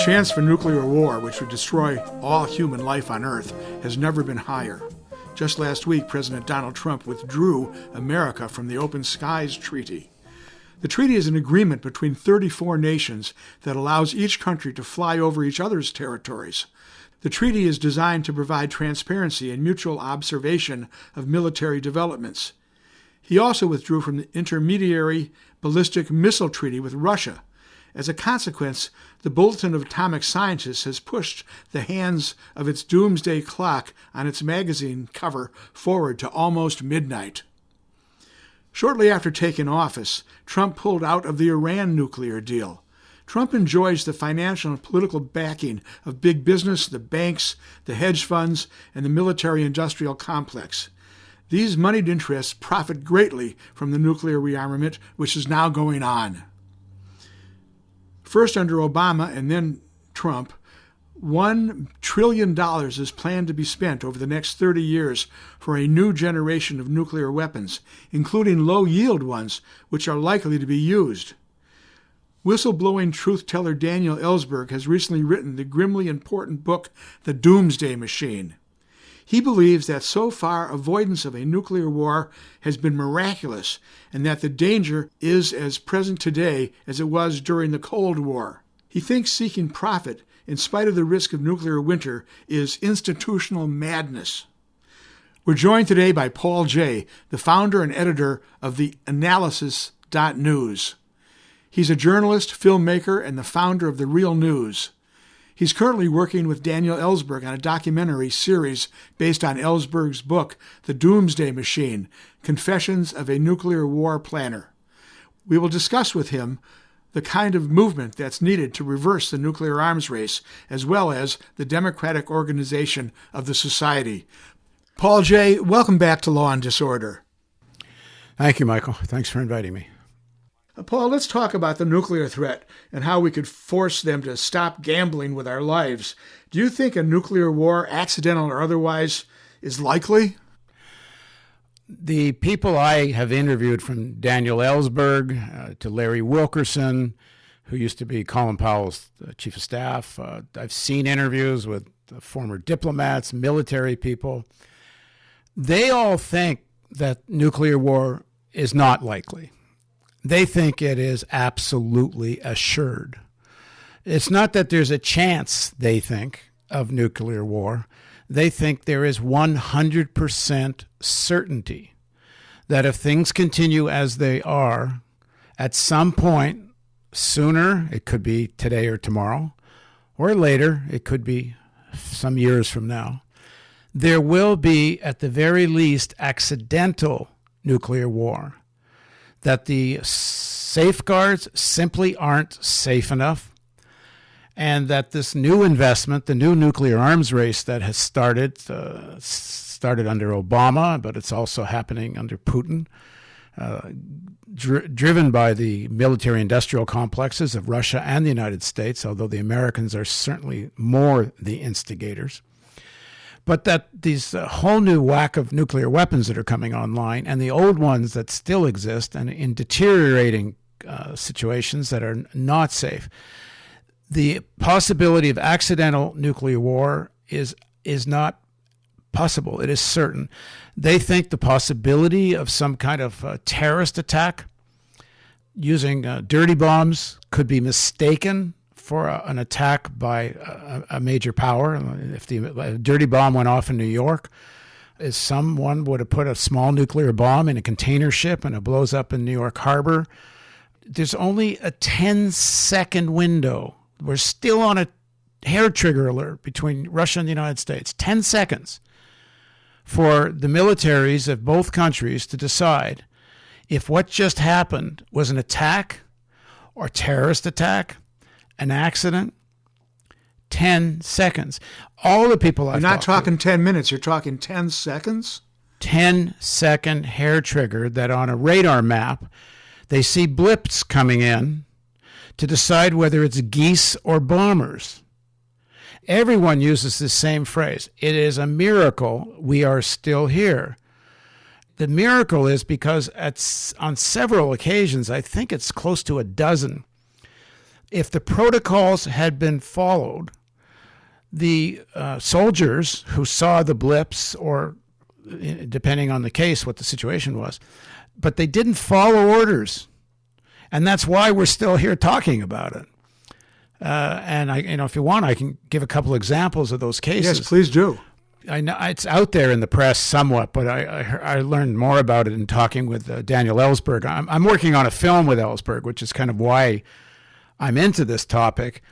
chance for nuclear war, which would destroy all human life on Earth, has never been higher. Just last week, President Donald Trump withdrew America from the Open Skies Treaty. The treaty is an agreement between 34 nations that allows each country to fly over each other's territories. The treaty is designed to provide transparency and mutual observation of military developments. He also withdrew from the Intermediary Ballistic Missile Treaty with Russia. As a consequence, the Bulletin of Atomic Scientists has pushed the hands of its doomsday clock on its magazine cover forward to almost midnight. Shortly after taking office, Trump pulled out of the Iran nuclear deal. Trump enjoys the financial and political backing of big business, the banks, the hedge funds, and the military-industrial complex. These moneyed interests profit greatly from the nuclear rearmament, which is now going on. First under Obama and then Trump, $1 trillion is planned to be spent over the next 30 years for a new generation of nuclear weapons, including low-yield ones, which are likely to be used. Whistleblowing truth-teller Daniel Ellsberg has recently written the grimly important book, The Doomsday Machine. He believes that so far avoidance of a nuclear war has been miraculous and that the danger is as present today as it was during the Cold War. He thinks seeking profit, in spite of the risk of nuclear winter, is institutional madness. We're joined today by Paul Jay, the founder and editor of theAnalysis-news. He's a journalist, filmmaker, and the founder of The Real News. He's currently working with Daniel Ellsberg on a documentary series based on Ellsberg's book, The Doomsday Machine, Confessions of a Nuclear War Planner. We will discuss with him the kind of movement that's needed to reverse the nuclear arms race, as well as the democratic organization of the society. Paul Jay, welcome back to Law and Disorder. Thank you, Michael. Thanks for inviting me. Paul, let's talk about the nuclear threat and how we could force them to stop gambling with our lives. Do you think a nuclear war, accidental or otherwise, is likely? The people I have interviewed, from Daniel Ellsberg to Larry Wilkerson, who used to be Colin Powell's chief of staff, I've seen interviews with former diplomats, military people. They all think that nuclear war is not likely. They think it is absolutely assured. It's not that there's a chance, they think, of nuclear war. They think there is 100% certainty that if things continue as they are, at some point, sooner, it could be today or tomorrow, or later, it could be some years from now, there will be, at the very least, accidental nuclear war. That the safeguards simply aren't safe enough, and that this new investment, the new nuclear arms race that has started under Obama, but it's also happening under Putin, driven by the military-industrial complexes of Russia and the United States, although the Americans are certainly more the instigators. But that these whole new whack of nuclear weapons that are coming online, and the old ones that still exist and in deteriorating situations that are not safe, the possibility of accidental nuclear war is not possible. It is certain. They think the possibility of some kind of terrorist attack using dirty bombs could be mistaken for an attack by a major power. If the dirty bomb went off in New York, if someone would have put a small nuclear bomb in a container ship and it blows up in New York Harbor, there's only a 10-second window. We're still on a hair trigger alert between Russia and the United States. 10 seconds for the militaries of both countries to decide if what just happened was an attack or terrorist attack, an accident. 10 seconds. All the people I've You're not talking to, 10 minutes, you're talking 10 seconds? 10-second hair trigger that on a radar map, they see blips coming in to decide whether it's geese or bombers. Everyone uses the same phrase. It is a miracle we are still here. The miracle is because on several occasions, I think it's close to a dozen, if the protocols had been followed, the soldiers who saw the blips, or depending on the case, what the situation was, but they didn't follow orders. And that's why we're still here talking about it. And if you want, I can give a couple examples of those cases. Yes, please do. I know it's out there in the press somewhat, but I learned more about it in talking with Daniel Ellsberg. I'm working on a film with Ellsberg, which is kind of why I'm into this topic.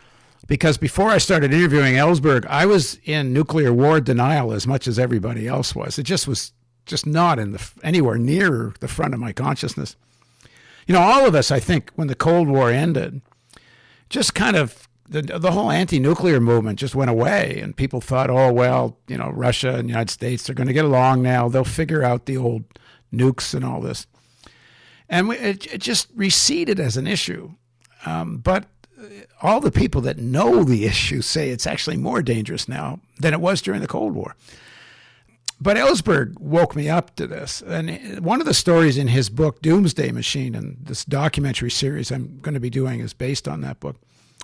Because before I started interviewing Ellsberg, I was in nuclear war denial as much as everybody else was. It just was not anywhere near the front of my consciousness. All of us, I think, when the Cold War ended, just kind of the whole anti-nuclear movement just went away, and people thought, oh, well, Russia and the United States, they're going to get along now. They'll figure out the old nukes and all this. And it just receded as an issue. But all the people that know the issue say it's actually more dangerous now than it was during the Cold War. But Ellsberg woke me up to this. And one of the stories in his book, Doomsday Machine, and this documentary series I'm going to be doing is based on that book,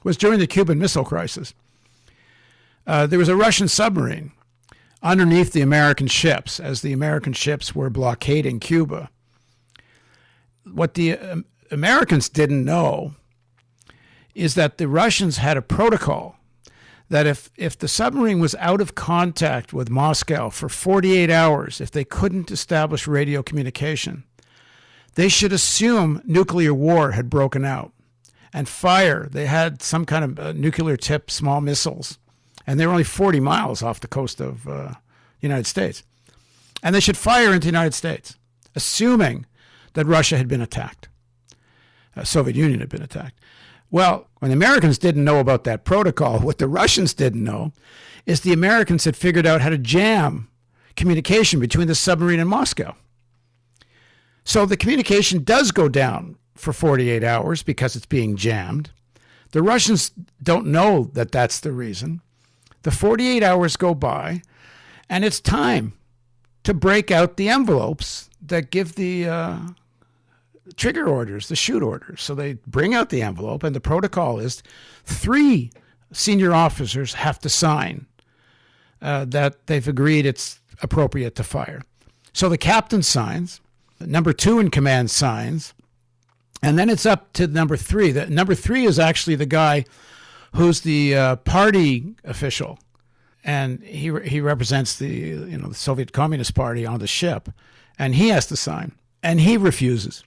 was during the Cuban Missile Crisis. There was a Russian submarine underneath the American ships as the American ships were blockading Cuba. What the Americans didn't know is that the Russians had a protocol that if the submarine was out of contact with Moscow for 48 hours, if they couldn't establish radio communication, they should assume nuclear war had broken out and fire. They had some kind of nuclear-tipped small missiles, and they were only 40 miles off the coast of the United States. And they should fire into the United States, assuming that Russia had been attacked, Soviet Union had been attacked. Well, when the Americans didn't know about that protocol, what the Russians didn't know is the Americans had figured out how to jam communication between the submarine and Moscow. So the communication does go down for 48 hours because it's being jammed. The Russians don't know that that's the reason. The 48 hours go by, and it's time to break out the envelopes that give the trigger orders, the shoot orders. So they bring out the envelope, and the protocol is 3 senior officers have to sign that they've agreed it's appropriate to fire. So the captain signs, number 2 in command signs, and then it's up to number 3. The number 3 is actually the guy who's the party official, and he represents the Soviet Communist Party on the ship, and he has to sign, and he refuses.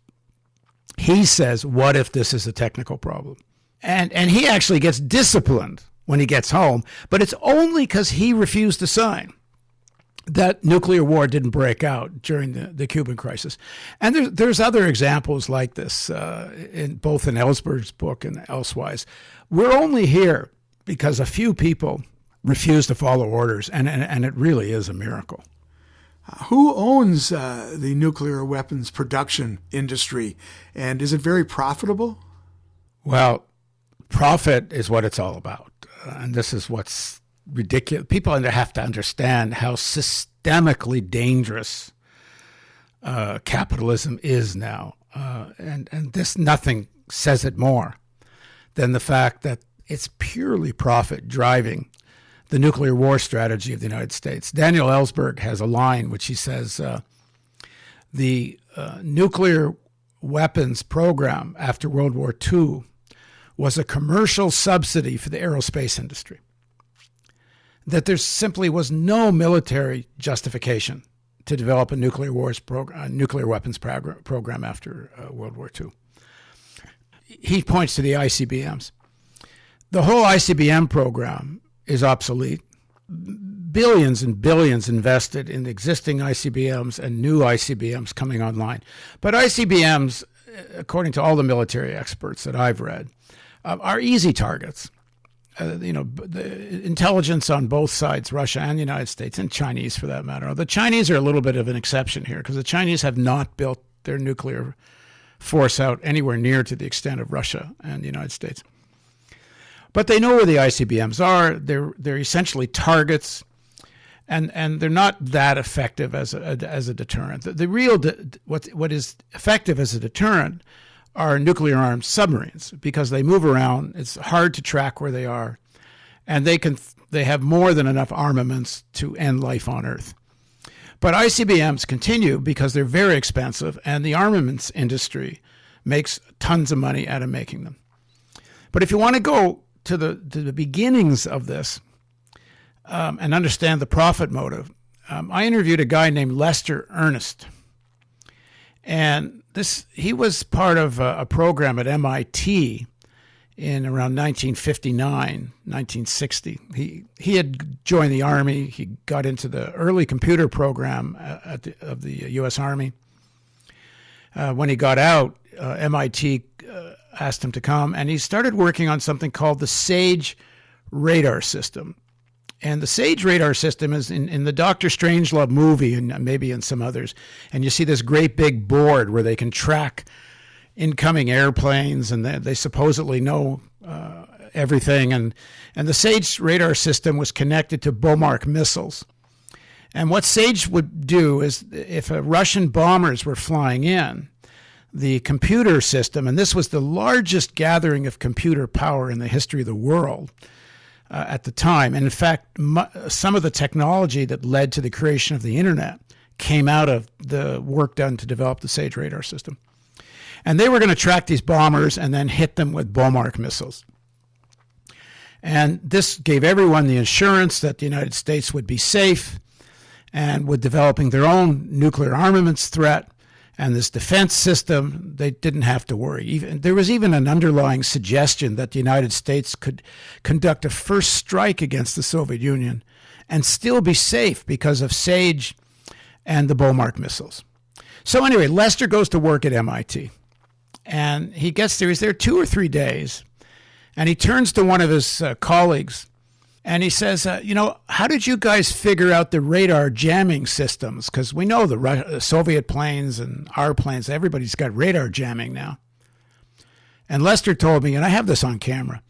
He says, what if this is a technical problem? And he actually gets disciplined when he gets home, but it's only because he refused to sign that nuclear war didn't break out during the Cuban crisis. And there's other examples like this, both in Ellsberg's book and elsewise. We're only here because a few people refuse to follow orders, and it really is a miracle. Who owns the nuclear weapons production industry, and is it very profitable? Well, profit is what it's all about, and this is what's ridiculous. People have to understand how systemically dangerous capitalism is now, and this nothing says it more than the fact that it's purely profit driving the nuclear war strategy of the United States. Daniel Ellsberg has a line which he says, the nuclear weapons program after World War II was a commercial subsidy for the aerospace industry. That there simply was no military justification to develop a nuclear weapons program after World War II. He points to the ICBMs. The whole ICBM program is obsolete. Billions and billions invested in existing ICBMs and new ICBMs coming online. But ICBMs, according to all the military experts that I've read, are easy targets. The intelligence on both sides, Russia and the United States, and Chinese for that matter. The Chinese are a little bit of an exception here because the Chinese have not built their nuclear force out anywhere near to the extent of Russia and the United States. But they know where the ICBMs are. They're essentially targets, and they're not that effective as a deterrent. The real what is effective as a deterrent are nuclear-armed submarines because they move around. It's hard to track where they are, and they have more than enough armaments to end life on Earth. But ICBMs continue because they're very expensive, and the armaments industry makes tons of money out of making them. But if you want to go to the beginnings of this and understand the profit motive, I interviewed a guy named Lester Ernest. And he was part of a program at MIT in around 1959, 1960. He had joined the Army. He got into the early computer program of the U.S. Army. When he got out, MIT asked him to come, and he started working on something called the SAGE radar system. And the SAGE radar system is in the Dr. Strangelove movie and maybe in some others. And you see this great big board where they can track incoming airplanes, and they supposedly know everything. And the SAGE radar system was connected to Bomark missiles. And what SAGE would do is if Russian bombers were flying in, the computer system, and this was the largest gathering of computer power in the history of the world, at the time. And in fact, some of the technology that led to the creation of the internet came out of the work done to develop the SAGE radar system. And they were going to track these bombers and then hit them with Bomark missiles. And this gave everyone the assurance that the United States would be safe and with developing their own nuclear armaments threat and this defense system, they didn't have to worry. There was even an underlying suggestion that the United States could conduct a first strike against the Soviet Union and still be safe because of SAGE and the Bomark missiles. So anyway, Lester goes to work at MIT, and he gets there. He's there 2 or 3 days, and he turns to one of his colleagues, and he says, how did you guys figure out the radar jamming systems? Because we know the Soviet planes and our planes, everybody's got radar jamming now. And Lester told me, and I have this on camera,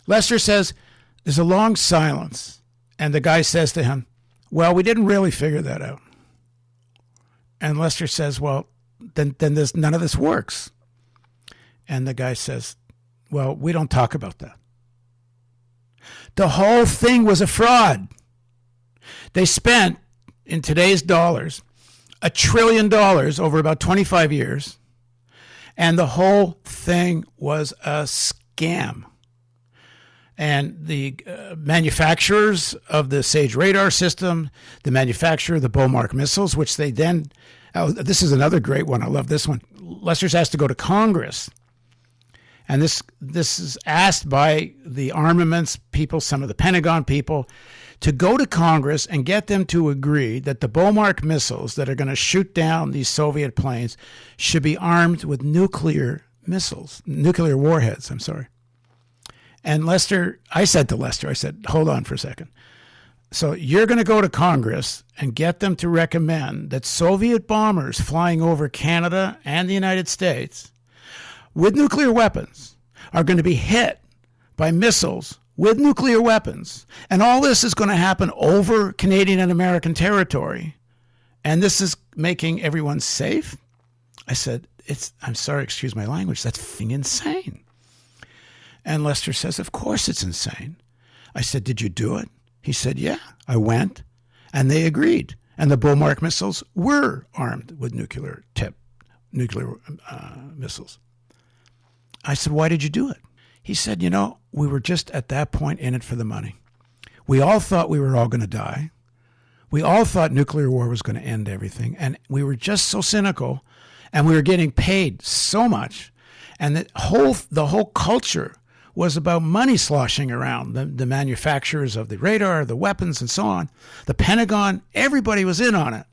Lester says, there's a long silence. And the guy says to him, well, we didn't really figure that out. And Lester says, well, then none of this works. And the guy says, well, we don't talk about that. The whole thing was a fraud. They spent, in today's dollars, $1 trillion over about 25 years, and the whole thing was a scam. And the manufacturers of the SAGE radar system, the manufacturer of the Bomark missiles, which they then, this is another great one, I love this one. Lester's asked to go to Congress. And this is asked by the armaments people, some of the Pentagon people, to go to Congress and get them to agree that the Bomark missiles that are going to shoot down these Soviet planes should be armed with nuclear warheads, And I said to Lester, hold on for a second. So you're going to go to Congress and get them to recommend that Soviet bombers flying over Canada and the United States with nuclear weapons are going to be hit by missiles with nuclear weapons. And all this is going to happen over Canadian and American territory. And this is making everyone safe? I said, I'm sorry, excuse my language, that's f***ing insane. And Lester says, of course it's insane. I said, did you do it? He said, yeah, I went. And they agreed. And the Bomark missiles were armed with nuclear missiles. I said, why did you do it? He said, we were just at that point in it for the money. We all thought we were all going to die. We all thought nuclear war was going to end everything. And we were just so cynical, and we were getting paid so much. And the whole culture was about money sloshing around. The manufacturers of the radar, the weapons, and so on. The Pentagon, everybody was in on it.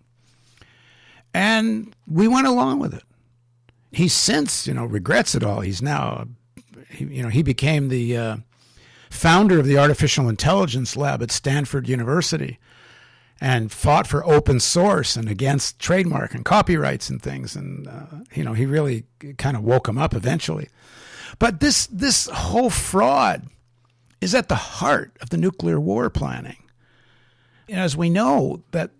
And we went along with it. He since, regrets it all. He's now, he became the founder of the Artificial Intelligence Lab at Stanford University and fought for open source and against trademark and copyrights and things. And, he really kind of woke him up eventually. But this whole fraud is at the heart of the nuclear war planning. As we know, that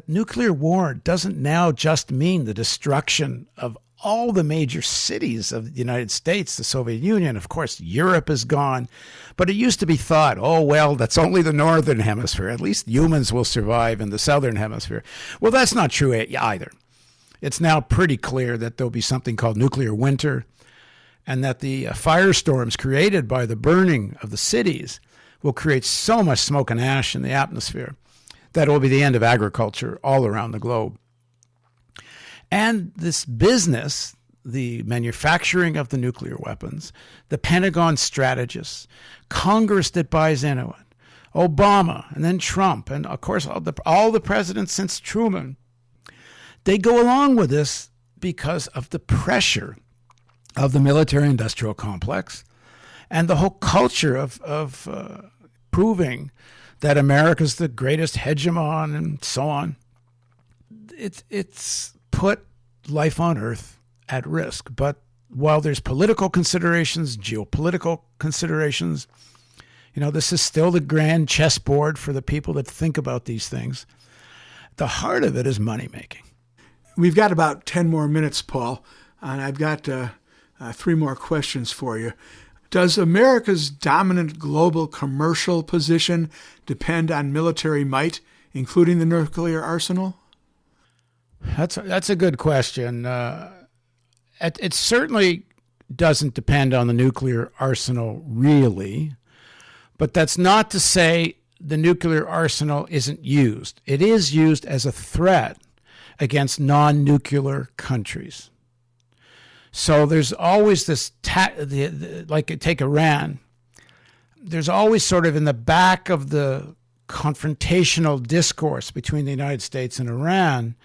nuclear war doesn't now just mean the destruction of all the major cities of the United States, the Soviet Union. Of course, Europe is gone. But it used to be thought, oh, well, that's only the northern hemisphere. At least humans will survive in the southern hemisphere. Well, that's not true either. It's now pretty clear that there'll be something called nuclear winter, and that the firestorms created by the burning of the cities will create so much smoke and ash in the atmosphere that it will be the end of agriculture all around the globe. And this business, the manufacturing of the nuclear weapons, the Pentagon strategists, Congress that buys into it, Obama, and then Trump, and of course all the presidents since Truman, they go along with this because of the pressure of the military-industrial complex and the whole culture of proving that America's the greatest hegemon and so on. It's put life on Earth at risk. But while there's political considerations, geopolitical considerations, this is still the grand chessboard for the people that think about these things. The heart of it is money-making. We've got about 10 more minutes, Paul, and I've got 3 more questions for you. Does America's dominant global commercial position depend on military might, including the nuclear arsenal? That's a good question. It certainly doesn't depend on the nuclear arsenal, really. But that's not to say the nuclear arsenal isn't used. It is used as a threat against non-nuclear countries. So there's always this, like take Iran, there's always sort of in the back of the confrontational discourse between the United States and Iran,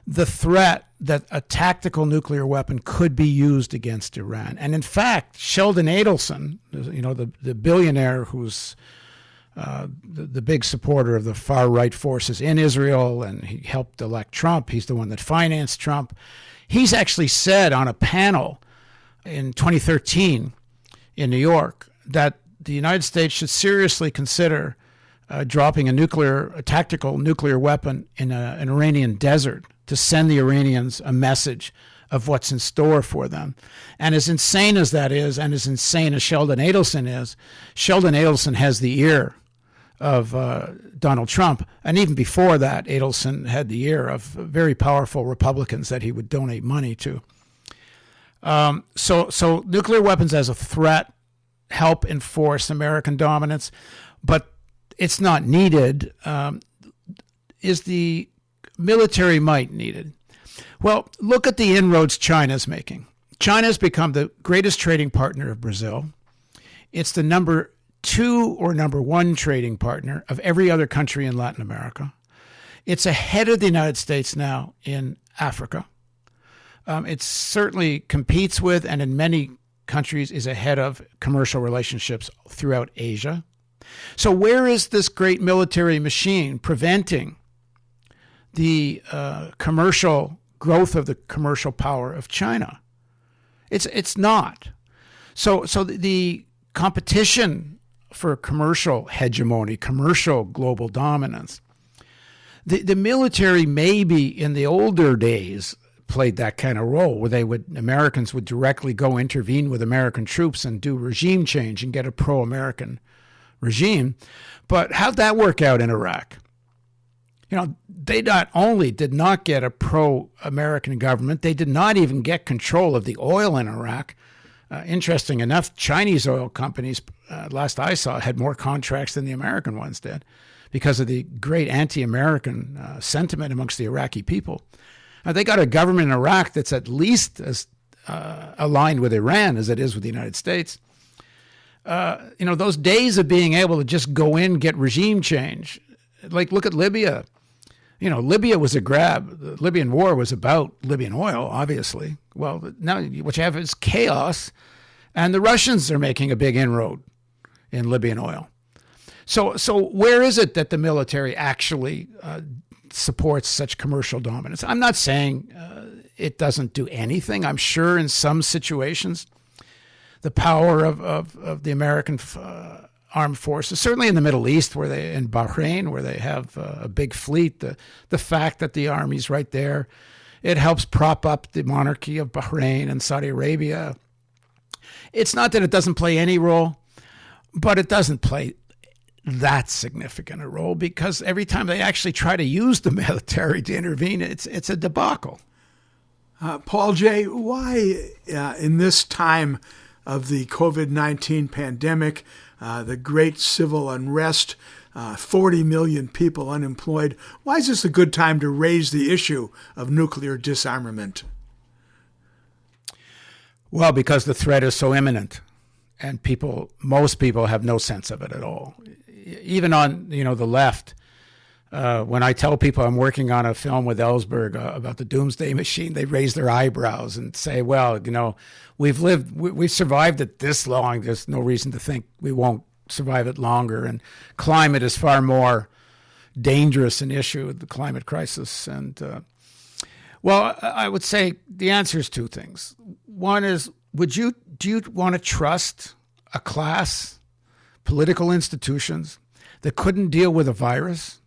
the threat that a tactical nuclear weapon could be used against Iran. And in fact, Sheldon Adelson, the billionaire who's the big supporter of the far-right forces in Israel, and he helped elect Trump, he's the one that financed Trump, he's actually said on a panel in 2013 in New York that the United States should seriously consider dropping a tactical nuclear weapon in an Iranian desert to send the Iranians a message of what's in store for them. And as insane as that is, and as insane as Sheldon Adelson is, Sheldon Adelson has the ear of Donald Trump. And even before that, Adelson had the ear of very powerful Republicans that he would donate money to. So nuclear weapons as a threat help enforce American dominance, but it's not needed. Is the military might needed? Well, look at the inroads China's making. China's become the greatest trading partner of Brazil. It's the number 2 or number 1 trading partner of every other country in Latin America. It's ahead of the United States now in Africa. It certainly competes with, and in many countries is ahead of, commercial relationships throughout Asia. So where is this great military machine preventing the commercial growth of the commercial power of China? It's not. So the competition for commercial hegemony, commercial global dominance, the military maybe in the older days played that kind of role where Americans would directly go intervene with American troops and do regime change and get a pro-American regime. But how'd that work out in Iraq? They not only did not get a pro-American government, they did not even get control of the oil in Iraq. Interesting enough, Chinese oil companies, last I saw, had more contracts than the American ones did because of the great anti-American sentiment amongst the Iraqi people. They got a government in Iraq that's at least as aligned with Iran as it is with the United States. Those days of being able to just go in, get regime change, like look at Libya. Libya was a grab. The Libyan war was about Libyan oil, obviously. Well, now what you have is chaos, and the Russians are making a big inroad in Libyan oil. So where is it that the military actually supports such commercial dominance? I'm not saying it doesn't do anything. I'm sure in some situations the power of the American armed forces, certainly in the Middle East, in Bahrain, where they have a big fleet, the fact that the army's right there It helps prop up the monarchy of Bahrain and Saudi Arabia. It's not that it doesn't play any role, but it doesn't play that significant a role, because every time they actually try to use the military to intervene, it's a debacle. Paul J., why in this time of the COVID-19 pandemic, the great civil unrest, 40 million people unemployed, why is this a good time to raise the issue of nuclear disarmament? Well, because the threat is so imminent, and most people have no sense of it at all. Even on, the left, when I tell people I'm working on a film with Ellsberg about the doomsday machine, they raise their eyebrows and say, well, we've survived it this long. There's no reason to think we won't survive it longer. And climate is far more dangerous an issue, the climate crisis. And, well, I would say the answer is two things. One is, do you want to trust a class, political institutions, that couldn't deal with a virus,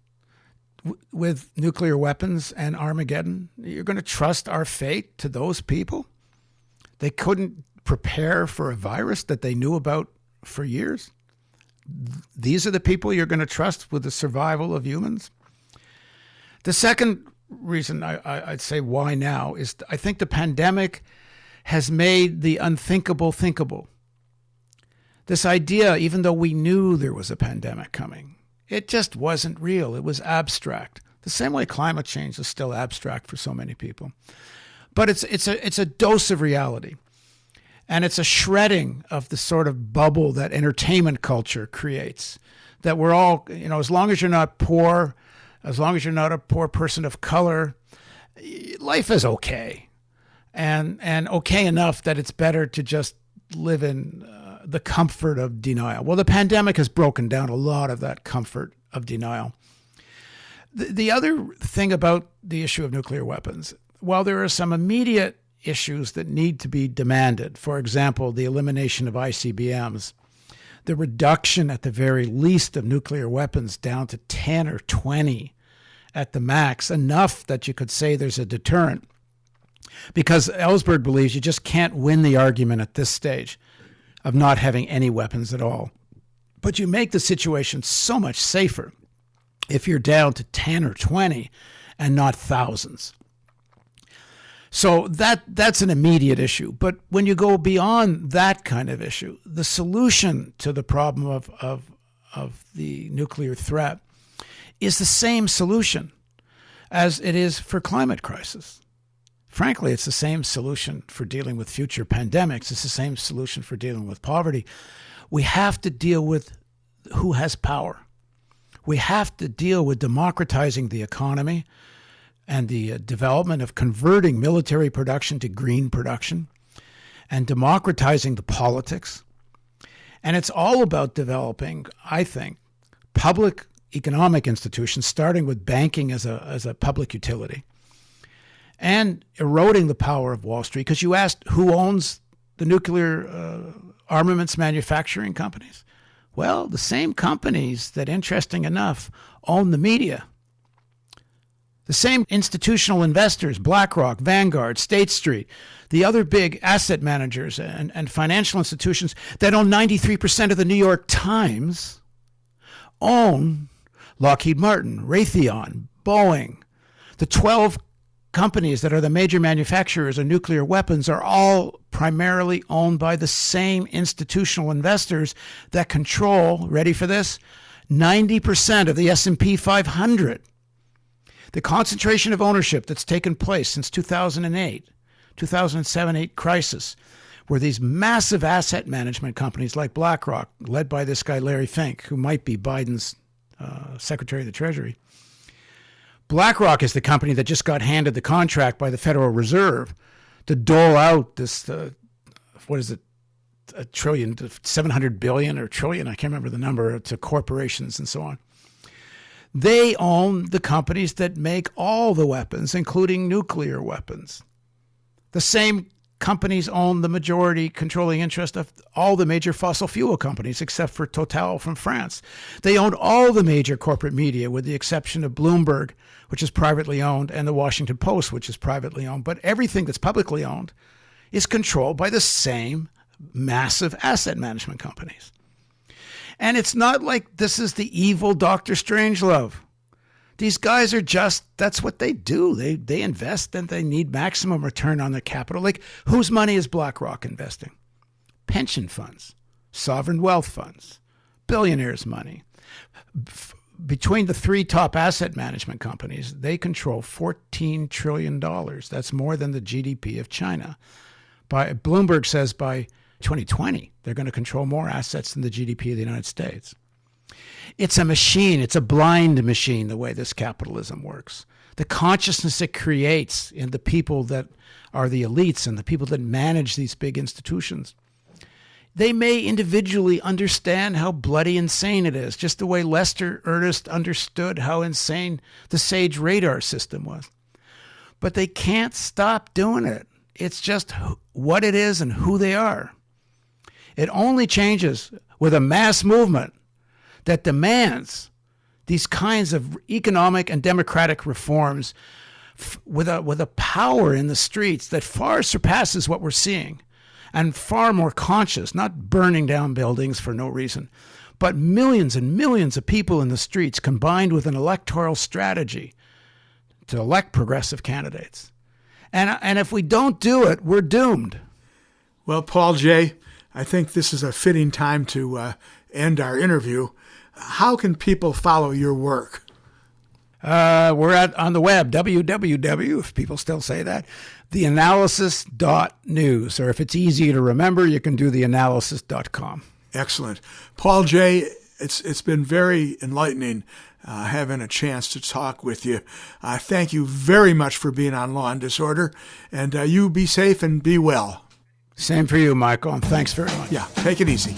with nuclear weapons and Armageddon? You're going to trust our fate to those people? They couldn't prepare for a virus that they knew about for years? These are the people you're going to trust with the survival of humans? The second reason I'd say why now is I think the pandemic has made the unthinkable thinkable. This idea, even though we knew there was a pandemic coming, it just wasn't real. It was abstract. The same way climate change is still abstract for so many people. But it's a dose of reality. And it's a shredding of the sort of bubble that entertainment culture creates. That we're all, as long as you're not poor, as long as you're not a poor person of color, life is okay. And okay enough that it's better to just live in the comfort of denial. Well, the pandemic has broken down a lot of that comfort of denial. The other thing about the issue of nuclear weapons, while there are some immediate issues that need to be demanded, for example, the elimination of ICBMs, the reduction at the very least of nuclear weapons down to 10 or 20 at the max, enough that you could say there's a deterrent. Because Ellsberg believes you just can't win the argument at this stage of not having any weapons at all. But you make the situation so much safer if you're down to 10 or 20 and not thousands. So that's an immediate issue. But when you go beyond that kind of issue, the solution to the problem of the nuclear threat is the same solution as it is for climate crisis. Frankly, it's the same solution for dealing with future pandemics. It's the same solution for dealing with poverty. We have to deal with who has power. We have to deal with democratizing the economy and the development of converting military production to green production and democratizing the politics. And it's all about developing, I think, public economic institutions, starting with banking as a public utility, and eroding the power of Wall Street. Because you asked who owns the nuclear armaments manufacturing companies. Well, the same companies that, interesting enough, own the media. The same institutional investors, Blackrock, Vanguard, State Street, the other big asset managers and financial institutions that own 93% of the New York Times, own Lockheed Martin, Raytheon, Boeing. The 12 companies that are the major manufacturers of nuclear weapons are all primarily owned by the same institutional investors that control, ready for this, 90% of the S&P 500. The concentration of ownership that's taken place since 2008, 2007-8 crisis, where these massive asset management companies like Blackrock, led by this guy Larry Fink, who might be Biden's Secretary of the Treasury. BlackRock is the company that just got handed the contract by the Federal Reserve to dole out this, a trillion, 700 billion or trillion, I can't remember the number, to corporations and so on. They own the companies that make all the weapons, including nuclear weapons. The same companies own the majority controlling interest of all the major fossil fuel companies, except for Total from France. They own all the major corporate media, with the exception of Bloomberg, which is privately owned, and the Washington Post, which is privately owned. But everything that's publicly owned is controlled by the same massive asset management companies. And it's not like this is the evil Dr. Strangelove. These guys are just, that's what they do. They invest and they need maximum return on their capital. Like, whose money is Blackrock investing? Pension funds, sovereign wealth funds, billionaires' money. Between the three top asset management companies, they control $14 trillion. That's more than the GDP of China. Bloomberg says by 2020, they're going to control more assets than the GDP of the United States. It's a machine. It's a blind machine, the way this capitalism works. The consciousness it creates in the people that are the elites and the people that manage these big institutions. They may individually understand how bloody insane it is, just the way Lester Ernest understood how insane the SAGE radar system was. But they can't stop doing it. It's just what it is and who they are. It only changes with a mass movement that demands these kinds of economic and democratic reforms with a power in the streets that far surpasses what we're seeing, and far more conscious, not burning down buildings for no reason, but millions and millions of people in the streets combined with an electoral strategy to elect progressive candidates. And if we don't do it, we're doomed. Well, Paul J., I think this is a fitting time to end our interview. How can people follow your work? We're on the web, www, if people still say that, theAnalysis.news. Or if it's easier to remember, you can do theanalysis.com. Excellent. Paul J., it's been very enlightening having a chance to talk with you. Thank you very much for being on Law and Disorder, and you be safe and be well. Same for you, Michael, and thanks very much. Yeah, take it easy.